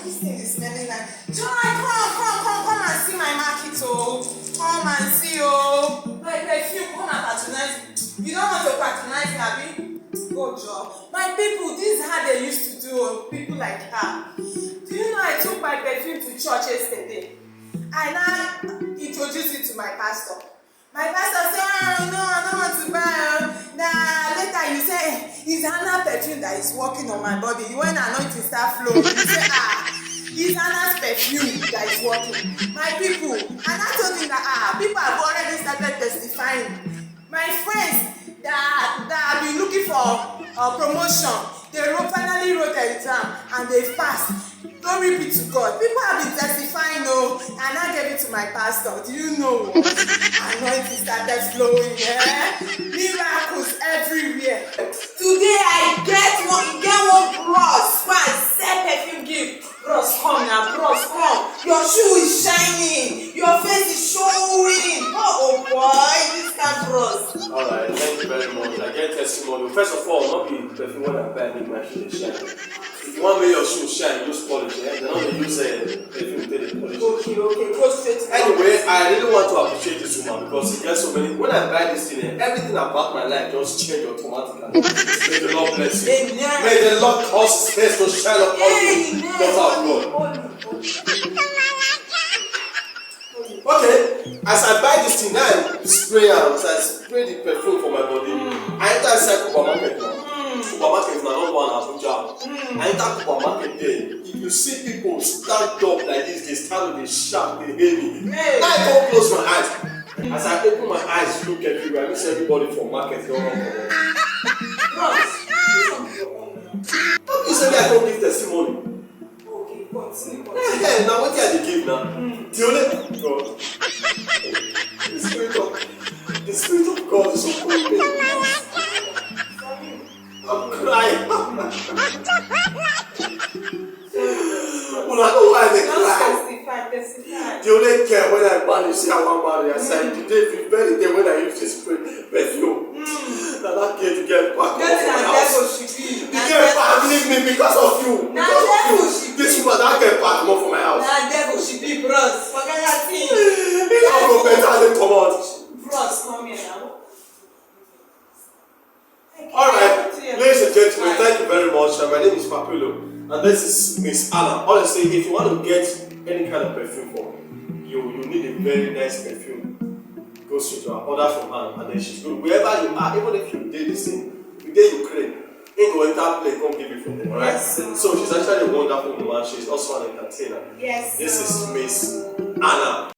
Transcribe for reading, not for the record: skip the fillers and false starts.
this thing is smelling like. Joy, come and see my market, oh. Come and see, oh. My perfume, come and patronize. You don't want to patronize me, Abi? Go, Joy. My people, this is how they used to do, people like her. Do you know I took my perfume to church yesterday? I now introduced it to my pastor. My pastor said, oh, no, I don't want to buy. Later you say, it's Anna perfume that is working on my body. When anointing start flowing, you say, it's Anna's perfume that is working. My people, and I told him that, people have already started testifying. My friends that have been looking for promotion, they finally wrote an exam and they passed. Glory be to God. People have been testifying, and I gave it to my pastor. Do you know what? Anointing started flowing, miracles everywhere. Today I get one bros. Why I sell perfume gift? Bros, come now, bros, come. Your shoe is shining. Your face is showing. Oh boy, this kind bros. Alright, thank you very much. I get testimony. First of all, not be perfume when I buy make my shoe shine. If you want to make your shoe shine, use polish. They don't use perfume to polish. Okay, go straight. Anyway, I really want to appreciate this woman because she gets so many. When I buy this thing, everything about my life just change automatically. May the Lord bless you. Amen. May the Lord cause His face to shine upon you. Daughter of God. Okay, as I buy this thing, now I spray out. As I spray the perfume for my body, I enter inside supermarket now. Supermarket is not one Abuja. I enter supermarket there. If you see people stand up like this, they stand with a shout, they hear me. Now I go close my eyes. As I open my eyes, look everywhere. I miss everybody from market. Don't run from us. Don't you say me I don't give testimony? Okay, continue. Hey, now what did I give now? The only God. The Spirit of God is so good. I'm crying. Well, I know why they cry. They only care when I marry. See how I marry. I said, today, the very day when I use this perfume, that I get to get back off my house. You get back, leave me because of you. Because of you. This woman, that get back more from my house. That devil should be bros. Forget that thing. It's not go better than come out. Bros, come here now. Alright, ladies and gentlemen, thank you very much. My name is Papilo, and this is Miss Anna. Honestly, if you want to get any kind of perfume from me, you need a very nice perfume. Go straight to her, order from her, and then she's good. Wherever you are, even if you did this thing, you did Ukraine, ain't go enter play, come give it from them, alright? Yes. So she's actually a wonderful woman. She's also an entertainer. Yes. This is Miss Anna.